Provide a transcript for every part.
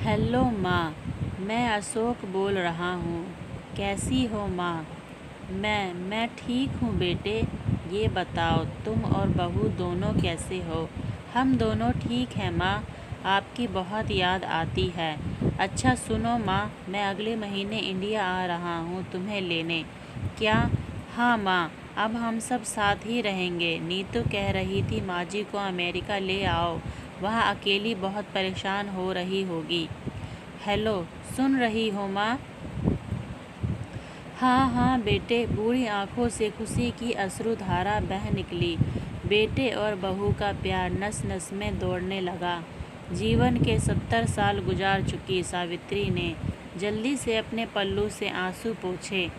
Hello माँ, मैं अशोक बोल रहा हूँ। कैसी हो माँ? मैं ठीक हूँ बेटे। ये बताओ तुम और बहू दोनों कैसे हो? हम दोनों ठीक हैं माँ। आपकी बहुत याद आती है। अच्छा सुनो माँ, मैं अगले महीने इंडिया आ रहा हूँ तुम्हें लेने। क्या? हाँ माँ, अब हम सब साथ ही रहेंगे। नीतू कह रही थी माँ जी को अमेरिका ले आओ, वहाँ अकेली बहुत परेशान हो रही होगी। हेलो, सुन रही हो माँ? हाँ हाँ बेटे, बूढ़ी आंखों से खुशी की अश्रुधारा बह निकली। बेटे और बहू का प्यार नस नस में दौड़ने लगा। जीवन के 70 साल गुजार चुकी सावित्री ने जल्दी से अपने पल्लू से आंसू पोंछे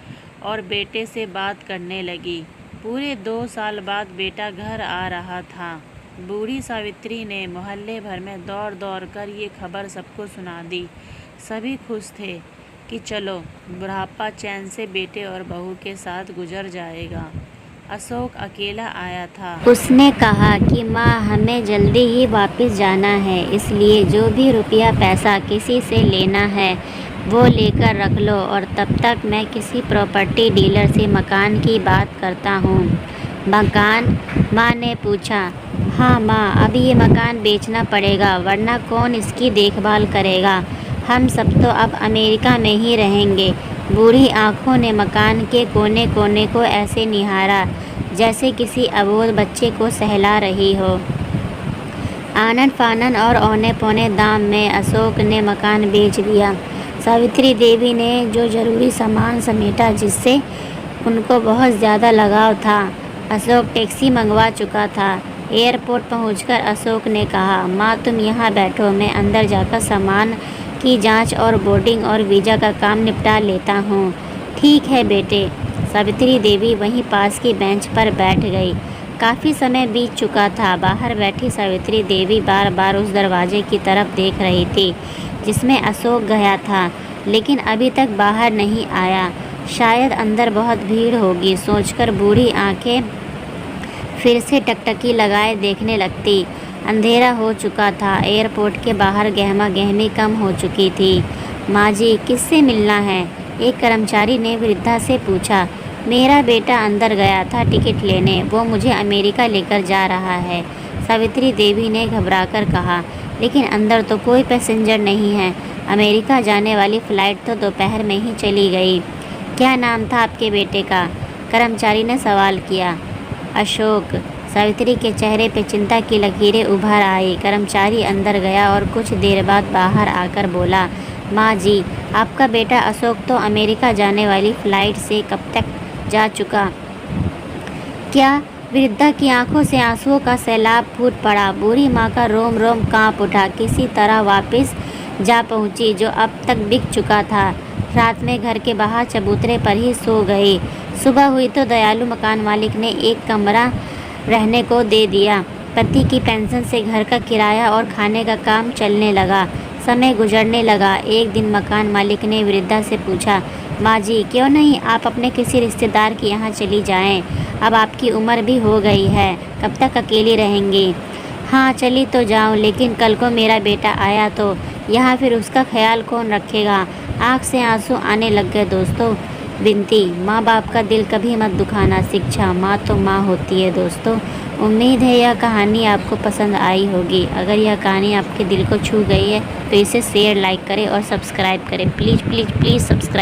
और बेटे से बात करने लगी। पूरे 2 साल बाद बेटा घर आ रहा था। बूढ़ी सावित्री ने मोहल्ले भर में दौड़ दौड़ कर ये खबर सबको सुना दी। सभी खुश थे कि चलो बुढ़ापा चैन से बेटे और बहू के साथ गुजर जाएगा। अशोक अकेला आया था। उसने कहा कि माँ, हमें जल्दी ही वापस जाना है, इसलिए जो भी रुपया पैसा किसी से लेना है वो लेकर रख लो, और तब तक मैं किसी प्रॉपर्टी डीलर से मकान की बात करता हूँ। मकान? माँ ने पूछा। हाँ माँ, अब ये मकान बेचना पड़ेगा, वरना कौन इसकी देखभाल करेगा। हम सब तो अब अमेरिका में ही रहेंगे। बूढ़ी आंखों ने मकान के कोने कोने को ऐसे निहारा जैसे किसी अबोध बच्चे को सहला रही हो। आनन फानन और औने पौने दाम में अशोक ने मकान बेच दिया। सावित्री देवी ने जो जरूरी सामान समेटा जिससे उनको बहुत ज़्यादा लगाव था। अशोक टैक्सी मंगवा चुका था। एयरपोर्ट पहुंचकर अशोक ने कहा, माँ तुम यहाँ बैठो, मैं अंदर जाकर सामान की जांच और बोर्डिंग और वीज़ा का काम निपटा लेता हूँ। ठीक है बेटे। सावित्री देवी वहीं पास की बेंच पर बैठ गई। काफ़ी समय बीत चुका था। बाहर बैठी सावित्री देवी बार बार उस दरवाजे की तरफ देख रही थी जिसमें अशोक गया था, लेकिन अभी तक बाहर नहीं आया। शायद अंदर बहुत भीड़ होगी सोचकर बूढ़ी आंखें फिर से टकटकी लगाए देखने लगती। अंधेरा हो चुका था। एयरपोर्ट के बाहर गहमा गहमी कम हो चुकी थी। माँ जी, किससे मिलना है? एक कर्मचारी ने वृद्धा से पूछा। मेरा बेटा अंदर गया था टिकट लेने, वो मुझे अमेरिका लेकर जा रहा है, सावित्री देवी ने घबराकर कहा। लेकिन अंदर तो कोई पैसेंजर नहीं है। अमेरिका जाने वाली फ़्लाइट तो दोपहर में ही चली गई। क्या नाम था आपके बेटे का? कर्मचारी ने सवाल किया। अशोक। सावित्री के चेहरे पे चिंता की लकीरें उभर आई। कर्मचारी अंदर गया और कुछ देर बाद बाहर आकर बोला, माँ जी, आपका बेटा अशोक तो अमेरिका जाने वाली फ़्लाइट से कब तक जा चुका। क्या? वृद्धा की आंखों से आंसुओं का सैलाब फूट पड़ा। बूढ़ी माँ का रोम रोम कांप उठा। किसी तरह वापस जा पहुँची जो अब तक बिक चुका था। रात में घर के बाहर चबूतरे पर ही सो गई। सुबह हुई तो दयालु मकान मालिक ने एक कमरा रहने को दे दिया। पति की पेंशन से घर का किराया और खाने का काम चलने लगा। समय गुजरने लगा। एक दिन मकान मालिक ने वृद्धा से पूछा, माँ जी, क्यों नहीं आप अपने किसी रिश्तेदार के यहाँ चली जाएं? अब आपकी उम्र भी हो गई है, कब तक अकेली रहेंगी? हाँ चली तो जाऊँ, लेकिन कल को मेरा बेटा आया तो यहाँ फिर उसका ख्याल कौन रखेगा? आँख से आंसू आने लग गए। दोस्तों, विनती, माँ बाप का दिल कभी मत दुखाना। शिक्षा, माँ तो माँ होती है। दोस्तों, उम्मीद है यह कहानी आपको पसंद आई होगी। अगर यह कहानी आपके दिल को छू गई है तो इसे शेयर, लाइक करें और सब्सक्राइब करें। Please please please subscribe.